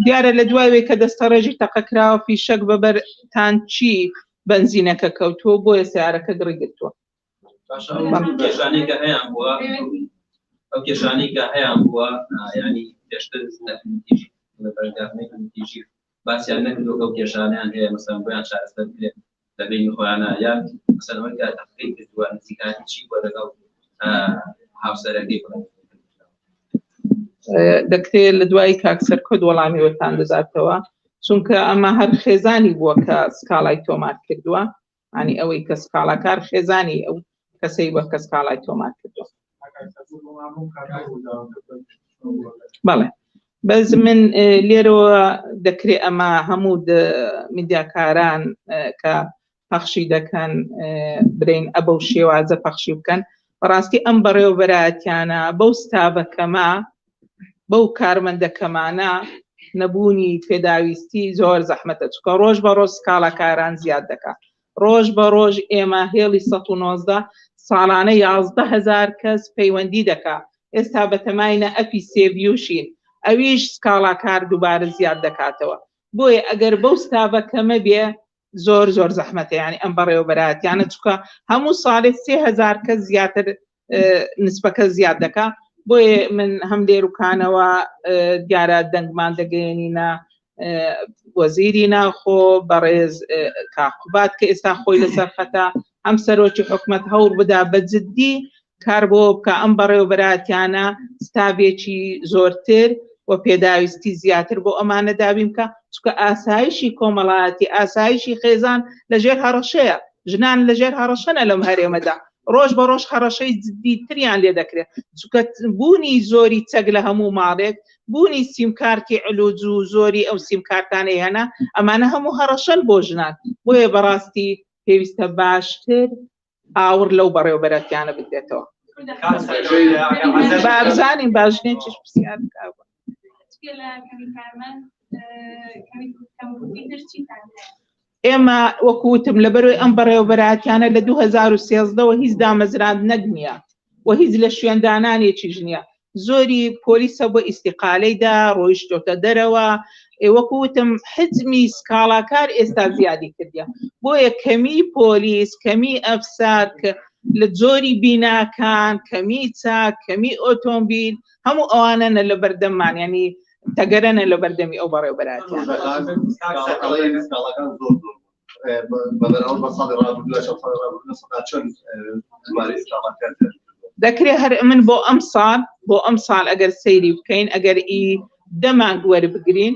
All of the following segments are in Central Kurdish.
دیارە لە دوایوێ کە دەستەڕێژی تەقەکراوە فیشەک بەبەر تانچی بەنزینەکە کەوتووە بۆیە سیارەکە گڕی گرتووە. کێشانەی کە هەیان بووە ئەو کێشانەی کە هەیان بووە ینی پێشتر نەتیژی بەرگاردنەی نتیژی باسییان نەکردو ئەو کێشانیان هەیە مەسەڵەن بۆیان چارەسەر بکرێت لە بینی خۆیانە یان مەسەڵەن ئەوەی کە تەقەی کردووە نزیکانی چی بۆ لەگەڵ هاوسەرەکەی دەکرێت لە دوایی کاکسەر کۆد وەڵامی وەتان دەداتەوە چونکە ئەمە هەر خێزانی بووە کە سکاڵای تۆمار کردووە ئەنی ئەوەی کە سکاڵاکار خێزانی ئەو کەسەی بە کە سکاڵای تۆمار کردووە. بەڵێ بەس من لێرەوە دەکرێت ئەمە هەموو میدیاکاران کە پەخشی دەکەن برین ئەبەو شێوازە پەخشی بکەن بەڕاستی ئەم بەڕێوەبەرایەتیانە بەو ستافەکەمە بەو کارمەندەکەمانە نەبوونی پێداویستی زۆر زەحمەتە چکە ڕۆژ بە ڕۆژ سکاڵەکاران زیاد دەکات ڕۆژ بە ڕۆژ ئێمە هێڵی 119 ساڵانە 11,000 کەس پەیوەندی دەکات ئێستا بەتەماینە ئەپی سێڤیوشین ئەویش سکاڵاکار دووبارە زیاد دەکاتەوە بۆیە ئەگەر بەو ستافەکەمە بێ زۆر زۆر زەحمەتە ینی ئەم بەڕێوەبەرایەتیانە چکە هەموو ساڵێ 3,000 کەس زیاتر نسبەکە زیاد دەکات بۆیە من هەم لێروکانەوە دیارە دەنگمان دەگەێنینە وەزیری ناخۆ بەڕێز کاقوبات کە ئێستا خۆی لەسەر خەتە ئەم سەرۆکی حکومەت هەوڵ بدا بە جددی کار بۆ بکە ئەم بەڕێوەبەرایەتیانە ستافێکی زۆرتر و پێداویستی زیاتر بۆ ئەمانە دابین بکە چکە ئاسایشی کۆمەڵایەتی ئاسایشی خێزان لەژێر هەڕەشەیە ژنان لەژێر هەڕەشەنە لەم هەرێمەدا ڕۆژ بە ڕۆژ هەڕەشەی جددی تریان لێ دەکرێت چکە بوونی زۆری چەک لە هەموو ماڵێک بوونی سیمکارتی علوج و زۆری ئەو سیمکارتانەی هەنا ئەمانە هەموو هەڕەشەن بۆ ژنان بۆیە بەڕاستی پێویستە باشتر ئاور لەو بەڕێوەبەرەتیانە بدرێتەوە. بابزانین باژنێن چش پرسیار بکەوە. ئێمە وەکوتم لەبەرەوەی ئەم بەڕێوەبەرایەتیانە لە 2013ەوە هیچ دامەزراند نەگنیە و هیچ لە شوێندانانێکی ژنیە زۆری پۆلیسە بۆ ئیستیقالەیدا ڕۆیشتۆتە دەرەوە وەکوتم حجمی سکاڵاکار ئێستا زیادی کردیە بۆیە کەمی پۆلیس کەمی ئەفسار لە جۆری بیناکان کەمی چاک کەمی ئۆتۆمبیل هەموو ئەوانە لە بەردەممان ینی تەگەرەنە لە بەردەمی ئەو بەڕێوەبەرایەتیان دەکرێت هەر من بۆ ئەم ساڵ ئەگەر سەیری بکەین ئەگەر دەمانگ وەربگرین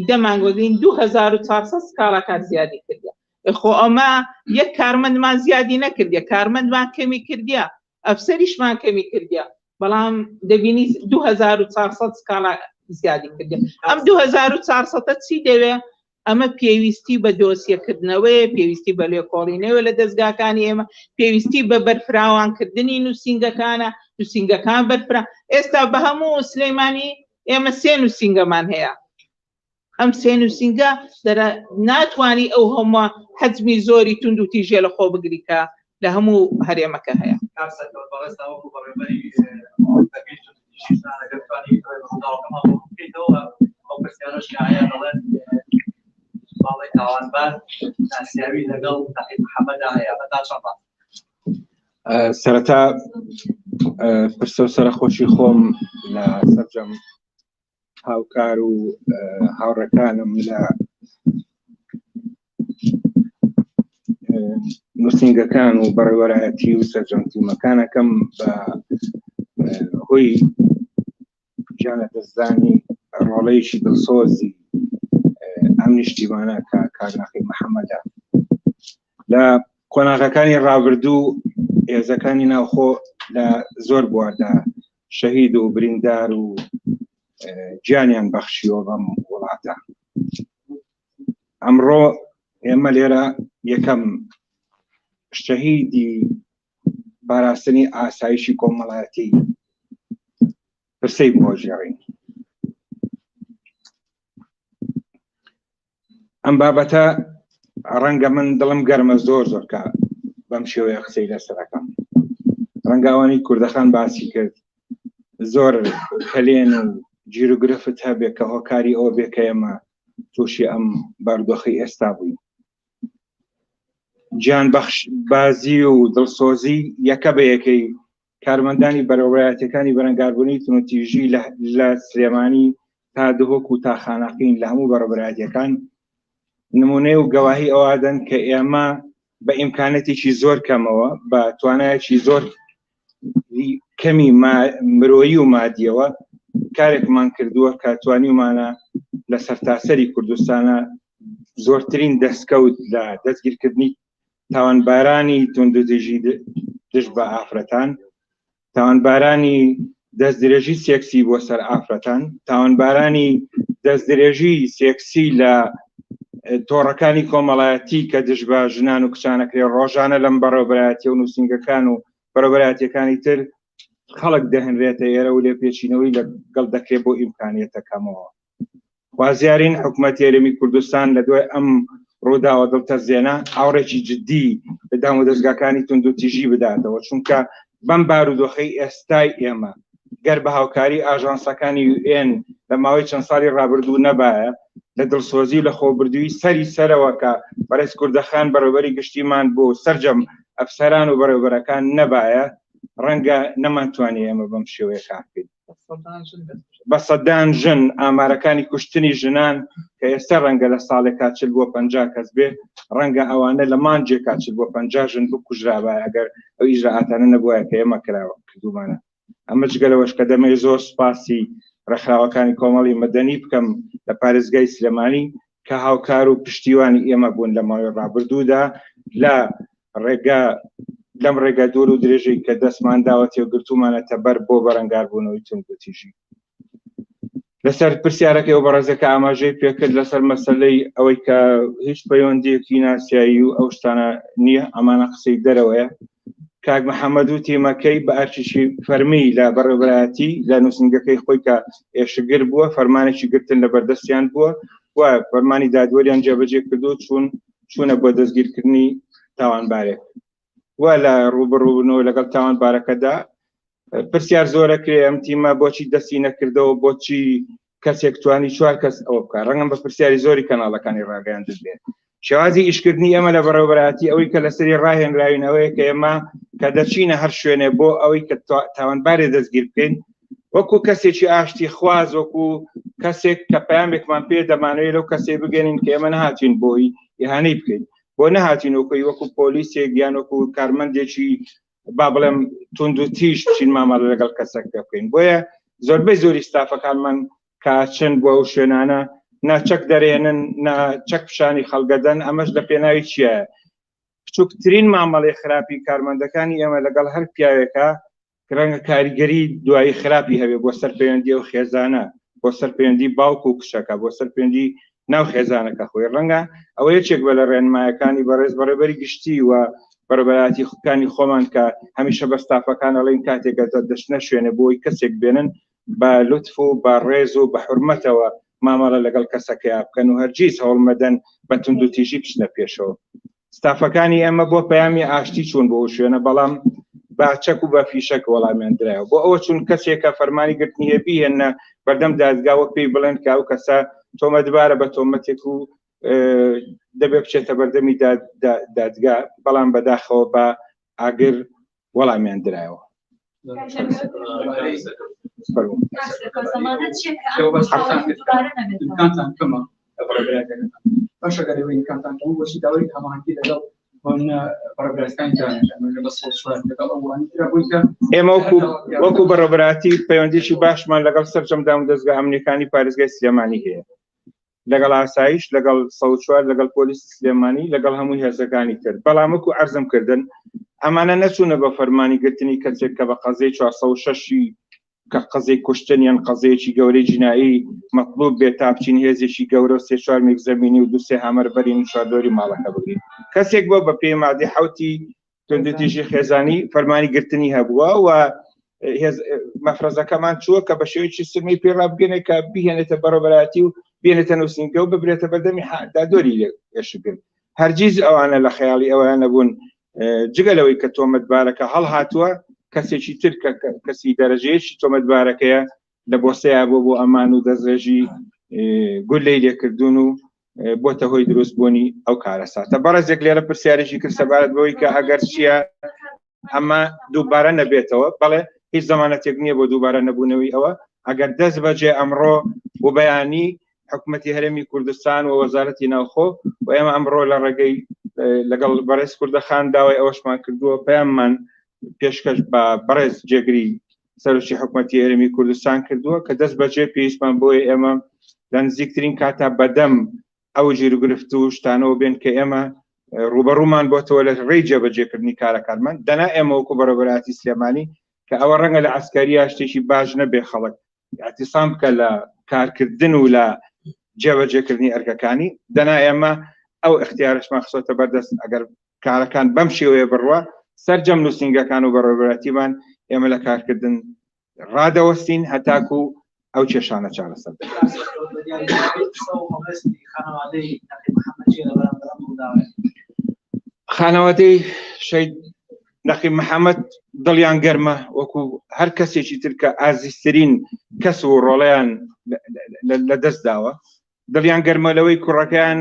دەمانگ وەربگرین 2400 سکاڵاکار زیادی کردیە خۆ ئەمە یەک کارمەندمان زیادی نەکردیە کارمەندمان کەمی کردیە ئەفسەریشمان کەمی کردیە بەڵام دەبینی 2400 سکاڵا زیادی کردیە ئەم 2400 چی دەوێ ئەمە پێویستی بە دۆسیەکردنەوەی پێویستی بە لێکۆڵینەوە لە دەستگاکانی ئێمە پێویستی بە بەرفراوانکردنی نووسینگەکانە نووسینگەکان بەرفرا ئێستا بە هەموو سلەیمانی ئێمە 3 نووسینگەمان هەیە ئەم 3 نووسینگە ناتوانی ئەو هەموو حەجمی زۆری تونند و تیژێ لە خۆ بگریکە لە هەموو هەرێمەکە هەیە سەرەتا پرسە و سەرخۆشی خۆم لە سەرجەم هاوکار و هاوڕەکانم لە نووسینگەکان و بەڕێوەبەرایەتی و سەرجەمتیمەکانەکەم بە هۆی گیانە دەستدانی ڕۆڵەیەکی دڵسۆزی ئەم نیشتیمانە کە کاگناقی محەممەدە لە قۆناغەکانی ڕابردوو هێزەکانی ناوخۆ لە زۆر بواردا شەهید و بریندار و گیانیان بەخشیەوە بەم وڵاتە ئەمڕۆ ئێمە لێرە یەکەم شەهیدی باراستنی ئاسایشی کۆمەڵایەتی پرسەی بۆ ژێڕین ئەم بابەتە ڕەنگە من دڵم گەرمە زۆر کە بەم شێوەیە قسەی لەسەرەکەم ڕەنگاوانی کوردەخان باسی کرد زۆر کەلێن و جیرۆگرفت هەبێت کە هۆکاری ئەوە بێ کە ئێمە تووشی ئەم بارودۆخی ئێستا بووین. گیانبەخش بازی و دڵسۆزی یەکە بە یەکەی کارمەندانی بەرەوبەرایەتیەکانی بەرەنگاربوونی تونوتیژی لە سلێمانی تا دهۆک و تا خانەقین لە هەموو بەرەوبەرایەتیەکان نمونەی و گەواهی ئەوادەن کە ئێمە بە ئیمکانەتێکی زۆر کەمەوە بە توانایەکی زۆر کەمی مرۆیی و مادیەوە کارێکمان کردووە کە توانیمانە لە سەرتاسەری کوردستانە زۆرترین دەستکەوت لە دەستگیرکردنی تاوانبارانی توندوتیژی دژ بە ئافرەتان، تاوانبارانی دەستدرێژی سێکسی بۆ سەر ئافرەتان، تاوانبارانی دەستدرێژی سێکسی لە تۆڕەکانی کۆمەڵایەتی کە دژ بە ژنان و کچانەکرێ ڕۆژانە لەم بەڕێوەبەرایەتیە و نووسنگەکان و بەڕێوەبەرایەتیەکانی تر خەڵک دەهێنرێتە ئێرە و لێ پێچینەوەی لەگەڵ دەکرێت بۆ ئیمکانیەتەکەمەوە. خوازیارین حکوومەتی هەرێمی کوردستان لە دوای ئەم ڕووداوە دڵتەزیێنە هاوڕێکی جددی لە دام و دەستگاکانی توندوتیژی بداتەوە، چونکە بەم بارودۆخەی ئێستای ئێمە گەر بە هاوکاری ئاژانسەکانی UN لە ماوەی چەند ساڵی ڕابردوو نەبایە لە دڵسۆزی و لە خۆبردووی سەری سەرەوە کە بەڕێز کوردەخان بەڕێوەبەری گشتیمان بۆ سەرجەم ئەفسەران و بەڕێوەبەرەکان نەبایە ڕەنگە نەمانتوانێ ئێمە بەم شێوەیە کار بکەین. بە سەدان ژن ئامارەکانی کوشتنی ژنان کە ئێستا ڕەنگە لە ساڵێک کاچل بۆ 50 کەس بێ، ڕەنگە ئەوانە لە مانجێ کاچل بۆ 50 ژن بکوژرابە ئەگەر ئەو ئیجراعاتانە نەبووایە کە ئێمە کردومانە. ئەمە جگەلەوەش کە دەمەوێت زۆر سوپاسی ڕێکخراوەکانی کۆمەڵی مەدەنی بکەم لە پارێزگای سلێمانی کە هاوکار و پشتیوانی ئێمە بوون لە ماوەی ڕابردوودا لە ڕێگا لەم ڕێگە دوور و درێژەی کە دەستمان داوەتێ و گرتومانەتە بەر بۆ بەرەنگاربوونەوەی توندوتیژی. لەسەر پرسیارەکەی و بەڕێزەکە ئاماژەی پێکرد لەسەر مەسەلەی ئەوەی کە هیچ پەیوەندیەکی ناسیایی و ئەو شتانە نییە، ئەمانە قسەی دەرەوەیە. کاک محەممەد و تیمەکەی بە ئەرچیشی فەرمی لە بەڕێوەبەرایەتی لە نووسنگەکەی خۆی کە ئێشەگر بووە، فەرمانێکی گرتن لە بەردەستیان بووە و فەرمانی دادوەریان جێبەجێ کردو چوونە بۆ دەستگیرکردنی تاوانبارێک. وا لە ڕوبەڕووبوونەوە لەگەڵ تاوانبارەکەدا پرسیار زۆرە کرێ ئەم تیمە بۆچی دەستی نەکردەوە، بۆچی کەسێک توانی 4 کەس ئەوە بکات. ڕەنگەم بە پرسیاری زۆری کەناڵەکانی ڕاگەیان دەبێت. شێوازی ئیشکردنی ئەمە لە بەڕێوەبەرایەتی ئەوەی کە لەسەری ڕاهێنراوینەوەی کە ئێمە کە دەچینە هەر شوێنێ بۆ ئەوەی کە تاوانبارێ دەستگیر بکەین وەکو کەسێکی ئاشتی خواز، وەکو کەسێک کە پەیامێکمان پێ دەمانەوێت لەو کەسێ بگەنین کە ئێمە نەهاتین بۆی ئیهانەی بکەین، بۆ نەهاتین وەکو پۆلیسێک یان وەکو کارمەندێکی با بڵێم توندوتیژ بچین مامەڵە لەگەڵ کەسێک بکەین. بۆیە زۆربەی زۆری ستافەکانمان کاچن بۆ ئەو شوێنانە ناچەک دەرێنن، ناچەک پیشانی خەڵگەدەن. ئەمەش لە پێناوی چییە؟ بچووکترین مامەڵەی خراپی کارمەندەکانی ئێمە لەگەڵ هەر پیاوێکە ڕەنگە کاریگەری دوایی خراپی هەبێ بۆ سەر پەیوەندی ئەو خێزانە، بۆ سەر پەیوەندی باوک و کشەکە، بۆ سەر پەیوەندی ناو خێزانەکە خۆی. ڕەنگە ئەوە یەکێک بە لە ڕێنمایەکانی بەڕێز بەڕێبەری گشتی و بەرەبەراتی خەکانی خۆمان کە هەمیشە بە ستافەکان ئەڵێن کاتێکە دەچنە شوێنە بۆی کەسێک بێنن بە لوتف و بە ڕێز و بە حورمەتەوە مامەڵە لەگەڵ کەسەکەی بکەن و هەرگیز هەوڵمەدەن بە توندوتیژی بچنە پێشەوە. ستافەکانی ئێمە بۆ پەیامی ئاشتی چوون بۆ شوێنە، بەڵام با چەک و بە فیشەک وەڵامیان درایەوە. بۆ ئەوە چون کەسێکە فەرمانی گرتنی هەبی هێنە بەردەم دادگاوە پێی بڵێن کە ئەو کەسە تۆمەتبارە بە تۆمەتێک و دەبێ بچێتە بەردەمی دادگا، بەڵام بەداخەوە بە ئاگر وەڵامیان درایەوە. ئێمە وەکو بەڕێوەبەراتی پەیوەندیی باشمان لەگەڵ سەرجەمدان و دەستگا ئەمنیەکانی پارێزگای سلێمانی هەیە، لەگەڵ ئاسایش، لەگەڵ 104 لەگەڵ پۆلیسی سلێمانی، لەگەڵ هەمووی هێزەکانی تر. بەڵام وەکو عەرزم کردن ئەمانە نەچوونە بە فەرمانی گرتنی کەسێک کە بە قەزەی 406 کە قەزەی کوشتن یان قەزەیەکی گەورەی جینایی مەطلوب بێت تا بچین هێزێکی گەورە و 3-4 میک زەمینی و 2-3 هەمەر بەرین شاردۆری ماڵەکە بگرین. کەسێک بۆ بە پێی مادەی 7 توندوتیژی خێزانی فەرمانی گرتنی هەبووە و مەفرەزەکەمان چووە کە بە شێوەیەکی سمی پێ ڕابگەنێت کە بهێنێتە بەڕێوەبەراتی و بێنێتە نووسنگە و ببرێتە بەردەمی دادوەری ئێشکرد. هەرگیز ئەوانە لە خەیاڵی ئەوانە بوون، جگەلەوەی کە تۆمەتبارەکە هەڵهاتووە کەسێکی تر کەسی دەرەجەیەکی تۆمەتبارەکەیە لە بۆسەیە بۆ ئەمان و دەستڕێژی گول لەی لێکردوون و بۆتە هۆی دروستبوونی ئەو کارەساتە. بەڕێزێک لێرە پرسیارێکی کرد سەبارەت بەوەی کە ئەگەر چییە ئەمە دووبارە نەبێتەوە. بەڵێ هیچ زەمانەتێک نییە بۆ دووبارە نەبوونەوەی ئەوە. ئەگەر دەست بەجێ ئەمڕۆ بۆ بەیانی حکوومەتی هەرێمی کوردستان و وەزارەتی ناوخۆ و ئێمە ئەمڕۆ لە ڕێگەی لەگەڵ بەڕێز کوردەخان داوای ئەوەشمان کردووە پەیاممان پێشکەش بە بەڕێز جێگری سەرۆکی حکوومەتی هەرێمی کوردستان کردووە کە دەست بەجێ پێویستمان بۆیە ئێمە لە نزیکترین کاتا بەدەم ئەو گیرگرفت و شتانەوە بێن کە ئێمە ڕوبەڕوومان بۆتەوە لە ڕێی جێبەجێکردنی کارەکانمان. دەنا ئێمە وەکو بەڕێوەبەراتی سلێمانی کە ئەوە ڕەنگە لە عسکەریە شتێکی باش نەبێ خەڵک اعتیسام بکە لە کارکردن و لە جێبەجێکردنی ئەرکەکانی. دەنا ئێمە ئەو اختیارشمان خستۆتە بەردەست ئەگەر کارەکان بەم شێوەیە بڕوە سەرجەم نووسنگەکان و بەڕێوەبەراتیمان ئێمە لە کارکردن ڕادەوەستین هەتاکو ئەو کێشانە چارەسەر خانەوادەی شەید نەقیب محەممەد دڵیان گەرمە وەکو هەر کەسێکی تر کە ئازیزترین کەس و ڕۆڵەیان لە دەست داوە. دڵیان گەرمە لەوەی کوڕەکەیان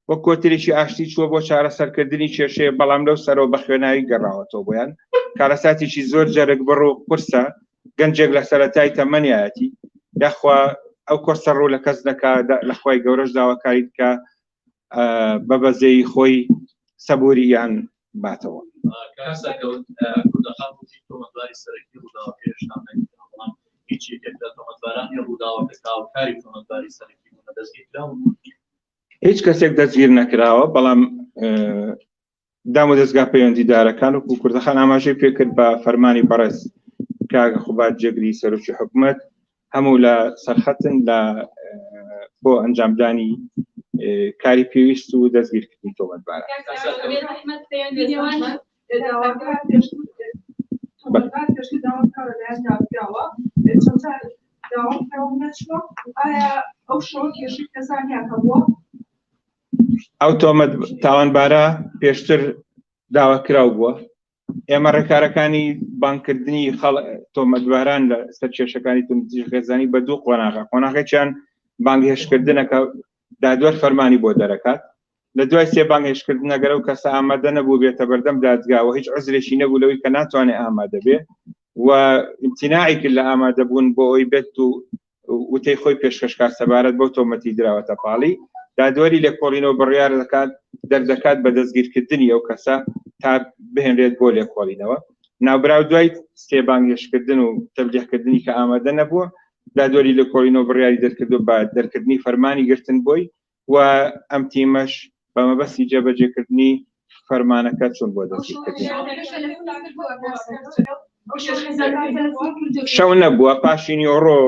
وەک کۆترێکی ئاشتی چووە بۆ چارەسەرکردنی کێشەیە بەڵام لەو سەرەوە بە خوێناوی گەڕاوەتەوە بۆیان. کارەساتێکی زۆر جەرگ بڕ و قورسە گەنجێک لە سەرەتای تەمەنیایەتی یاخوا ئەو کۆسە ڕوو لە کەس نەکا لەخوای گەورەش داواکاری بکە بە بەزەی خۆی سەبووری یان باتەوە. هیچ کەسێک دەستگیر نەکراوە بەڵام دام و دەستگا پەیوەندیدارەکان و کوردەخان ئاماژەی پێکرد بە فەرمانی بەڕێز کاگە خوبات جێگری سەرۆکی حکوومەت هەموو لە سەرخەتن لە بۆ ئەنجامدانی کاری پێویست و دەستگیرکردنی تۆمەتبارە. ئەو تۆمەت تاوانبارە پێشتر داواکراو بووە. ئێمە ڕێکارەکانی بانکردنی تۆمەتباران لە سەر کێشەکانی تۆمەتی خێزانی بە دوو قۆناغێکیان بانگهێشکردنەکە دادوەر فەرمانی بۆ دەرەکات. لە دوای سێ بانگهێشکردن ئەگەر ئەو کەسە ئامادە نەبوو بێتە بەردەم دادگاوە هیچ عوزرێکی نەبوو لەوەی کە ناتوانێت ئامادە بێ و امتیناعی کرد لە ئامادەبوون بۆ ئەوی بێت و وتەی خۆی پێشکەشکار سەبارەت بەو تۆمەتی دراوەتە پاڵی. دادوەری لێکۆڵینەوە بڕیار دەکات دەردەکات بە دەستگیرکردنی ئەو کەسە تا بهێنرێت بۆ لێکۆڵینەوە. ناوبراو دوای سێ بانگهێشکردن و تەبلیغکردنی کە ئامادە نەبووە دادوەری لێکۆڵینەوە بڕیاری دەرکردو بە دەرکردنی فەرمانی گرتن بۆی و ئەم تیمەش بە مەبەستی جێبەجێکردنی فەرمانەکە چوون بۆ دەستگیرکردنی. شەو نەبووە پاشی نیۆڕۆ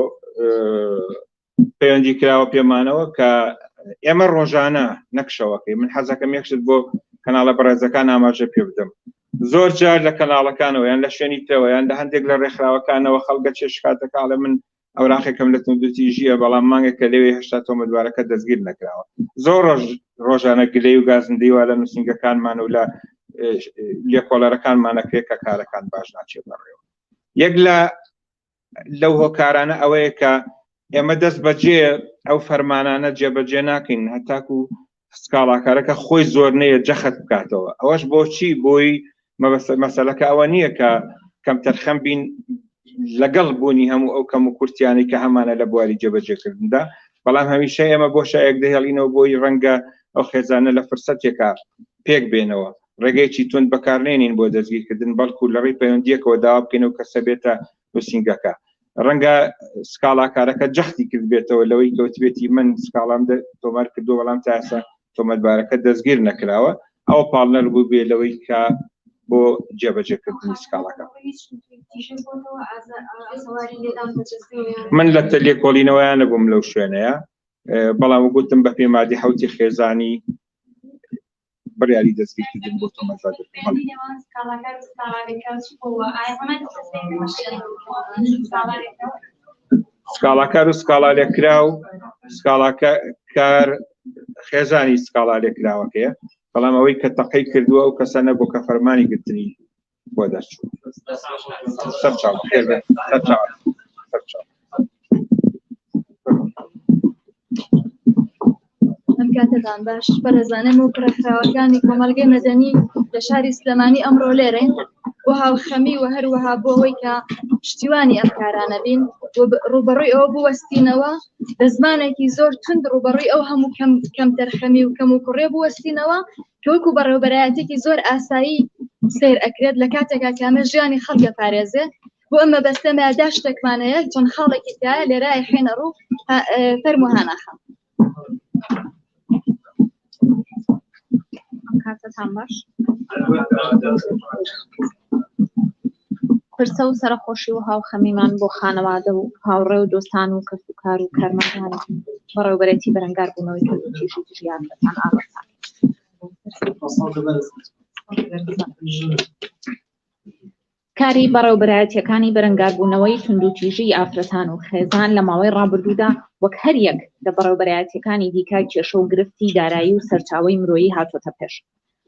پەیوەندی کراوە پێمانەوە کە ئێمە ڕۆژانە نەکشەوەکەی من حەزەکەم یەکشت بۆ کەناڵە بەڕێزەکان ئاماژە پێ بدەم. زۆر جار لە کەناڵەکانەوە یان لە شوێنی ترەوە یان لە هەندێک لە ڕێکخراوەکانەوە خەڵگە چێشکاتەکە من ئەوراقێکم لە توندوتیژیە بەڵام مانگێکە لەوێ هێشتا تۆمەتبارەکە دەستگیر نەکراوە. زۆر ڕۆژانە گلەی و گازندەیوا لە نووسنگەکانمان و لە لێکۆڵەرەکانمانەکرێت کە کارەکان باش ناچێت بەڕێوە. یەک لەو هۆکارانە ئەوەیە کە ئێمە دەست بەجێ ئەو فەرمانانە جێبەجێ ناکەین هەتاکو سکاڵاکارەکە خۆی زۆر نەیە جەخت بکاتەوە. ئەوەش بۆچی بۆی مەسەلەکە ئەوە نییە کە کەم تەرخەم بین لەگەڵ بوونی هەموو ئەو کەم و کورتیانی کە هەمانە لە بواری جێبەجێکردندا بەڵام هەمیشە ئێمە بۆ شایەک دەهێڵینەوە بۆی ڕەنگە ئەو خێزانە لە فرسەتێکە پێک بێنەوە ڕێگەیەکی تند بەکارنێنین بۆ دەستگیرکردن بەڵکو لە ڕێی پەیوەندیەکەوە داوا بکەین و کەسە بێتە نووسنگەکە. ڕەنگە سکاڵاکارەکە جەختی کرد بێتەوە لەوەی کەوتبێتی من سکاڵام تۆمار کردو بەڵام تا ئێستا تۆمەتبارەکە دەستگیر نەکراوە ئەوە پاڵنەر بوو بێ لەوەی کە بۆ جێبەجێکردنی سکاڵەکە. من لە لێکۆڵینەوەیان نەبووم لەو شوێنەیە بەڵام گوتم بە پێمادی حوتی خێزانی بڕیاری دەستگیرکردن بۆ تۆمەتبار. سکاڵاکار و سکاڵا لێکرا و سکاڵاکار خێزانی سکاڵا لێکراوەکەیە بەڵام ئەوەی کە تەقەی کردووە ئەو کەسە نەبوو کە فەرمانی گرتنی بۆ دەرچوو سەرچاو خێر سەرچاو ئەم کاتتان باش بەرەزانم و پرەخراوەکانی کۆمەلگەی مەدەنی لە شاری سلێمانی ئەمڕۆ لێرەین بۆ هاوخەمی و هەروەها بۆ ئەوەی کە پشتیوانی ئەم کارانە بین ڕوبەڕووی ئەوە بوەستینەوە بە زمانێکی زۆر تند ڕوبەڕووی ئەو هەموو کەم تەرخەمی و کەم و کوڕێ بوەستینەوە کە وەکو بەڕێوەبەرایەتێکی زۆر ئاسایی سیر ئەکرێت لە کاتێکا کامە ژیانی خەڵکە پارێزێ بۆ ئەمە بەستەمە داشتێکمانەیە چۆن خاڵێکی تایە لێرای حێنە ڕوو فەرموهانەخەم کاتتان باش پرسە و سەرخۆشی و هاوخەمیمان بۆ خانەوادە و هاوڕێ و دۆستان و کەس و کار و کارمەندان بەڕێوەبەرێتی بەرەنگار بوونەوەی تووشی ژیانتان ئاڵەتان کاری بەڕێوەبەرایەتیەکانی بەرەنگاربوونەوەی توندوتیژی ئافرەتان و خێزان لە ماوەی ڕابردوودا وەک هەر یەک لە بەڕێوەبەرایەتیەکانی دیکای کێشە و گرفتی دارایی و سەرچاوەی مرۆیی هاتۆتە پێش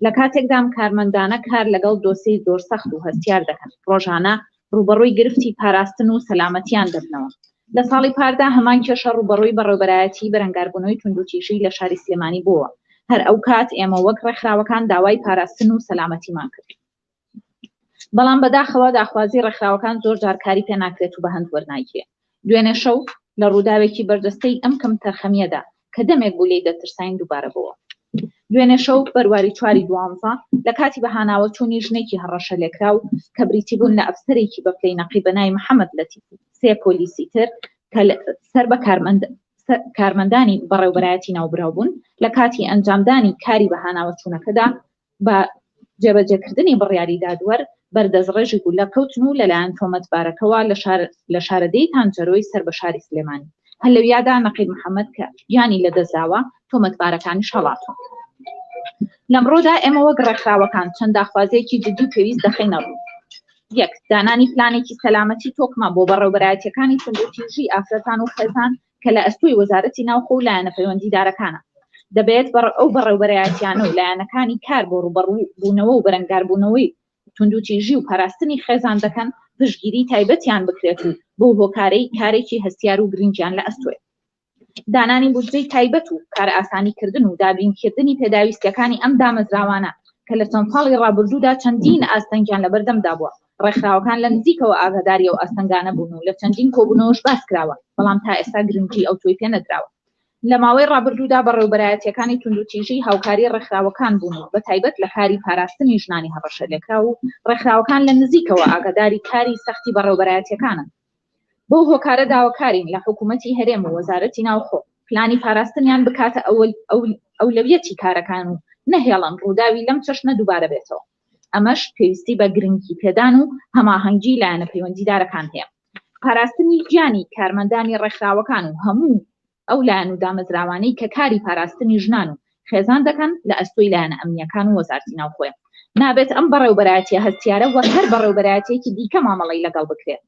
لە کاتێکدام کارمەندانە کار لەگەڵ دۆسەی زۆر سەخت و هەستیار دەکەن ڕۆژانە ڕوبەڕووی گرفتی پاراستن و سەلامەتیان دەبنەوە لە ساڵی پاردا هەمان کێشە ڕوبەڕووی بەڕێوەبەرایەتی بەرەنگاربوونەوەی توندوتیژی لە شاری سلێمانی بووە هەر ئەو کات ئێمە وەک ڕێکخراوەکان داوای پاراستن و سەلامەتیمان کرد بەڵام بەداخەوە داخوازی ڕێکخراوەکان زۆر جار کاری پێ ناکرێت و بە هەند وەرناگیرێت دوێنێ شەو لە ڕووداوێکی بەردەستەی ئەم کەم تەرخەمیەدا کە دەمێک بوو لێی دەترساین دووبارە بووە دوێنێ شەو بەرواری 4/12 لە کاتی بەهاناوە چوونی ژنێکی هەڕەشە لێکراو کە بریتی بوون لە ئەفسەرێکی بە پلەی نەقی بەناوی محەممەد لەتیف سێ پۆلیسی تر کە سەر بە کارمەندانی بەڕێوەبەرایەتی ناوبراو بوون لە کاتی ئەنجامدانی کاری بەهاناوە چوونەکەدا بە جێبەجێکردنی بڕیاری دادوەر بەردەستڕێژی گولە کەوتن و لەلایەن تۆمەتبارەکەوە لە شارەدەی تانجەرۆی سەر بە شاری سلێمانی هەر لەویادا نەقیب محەممەد کە گیانی لە دەستداوە تۆمەتبارەکانی شەڵاتن لەمڕۆدا ئێمە وەک ڕێکخراوەکان چەند داخوازیەکی جدی و پێویست دەخینە ڕوو یەک دانانی پلانێکی سەلامەتی تۆکمە بۆ بەڕێوەبەرایەتیەکانی توندوتیژی ئافرەتان و خێزان کە لە ئەستۆی وەزارەتی ناوخۆ و لایەنە پەیوەندیدارەکانە دەبێت ئەو بەڕێوەبەرایەتیانە و لایەنەکانی کار بۆ ڕوبەڕووبوونەوە و بەرەنگاربوونەوەی توندوتیژی و پاراستنی خێزان دەکەن پشتگیری تایبەتیان بکرێت و بۆ هۆکارەی کارێکی هەستیار و گرنگیان لە ئەستۆی دانانی بودجەی تایبەت و کار ئاسانیکردن و دابینکردنی پێداویستیەکانی ئەم دامەزراوانە کە لە چەند ساڵی ڕابردوودا چەندین ئاستەنگیان لە بەردەمدا بووە ڕێکخراوەکان لە نزیکەوە ئاگاداری ئەو ئاستەنگانە بوون و لە چەندین کۆبوونەوەش باس کراوە بەڵام تا ئێستا گرنگی ئەو تۆی پێ نەدراوە لە ماوەی ڕابردوودا بەڕێوەبەرایەتیەکانی توندوتیژی هاوکاری ڕێکخراوەکان بوون و بە تایبەت لە کاری پاراستنی ژنانی هەڕەشە لێکرا و ڕێکخراوەکان لە نزیکەوە ئاگاداری کاری سەختی بەڕێوەبەرایەتیەکانن بۆ هۆکارە داواکارین لە حکوومەتی هەرێم و وەزارەتی ناوخۆ پلانی پاراستنیان بکاتە ئەولەویەتی کارەکان و نەهێڵن ڕووداوی لەم چەشنە دووبارە بێتەوە ئەمەش پێویستی بە گرنگی پێدان و هەماهەنگی لایەنە پەیوەندیدارەکان هەیە پاراستنی گیانی کارمەندانی ڕێکخراوەکان و هەموو ئەو لایەن و دامەزراوانەی کە کاری پاراستنی ژنان و خێزان دەکەن لە ئەستۆی لایەنە ئەمنیەکان و وەزارەتی ناوخۆیە نابێت ئەم بەڕێوەبەرایەتیە هەستیارە وەک هەر بەڕێوەبەرایەتێکی دیکە مامەڵەی لەگەڵ بکرێت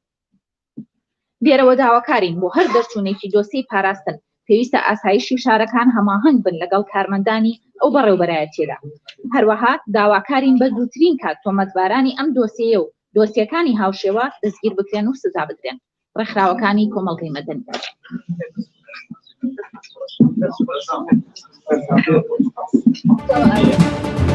لێرەوە داواکارین بۆ هەر دەرچوونێکی دۆسەی پاراستن پێویستە ئاسایشی شارەکان هەماهەنگ بن لەگەڵ کارمەندانی ئەو بەڕێوەبەرایەتیەدا هەروەها داواکارین بە زووترین کات تۆمەتبارانی ئەم دۆسیە و دۆسیەکانی هاوشێوە دەستگیر بکرێن و سزا بدرێن ڕێکخراوەکانی کۆمەڵگەی مەدەنی Thank you.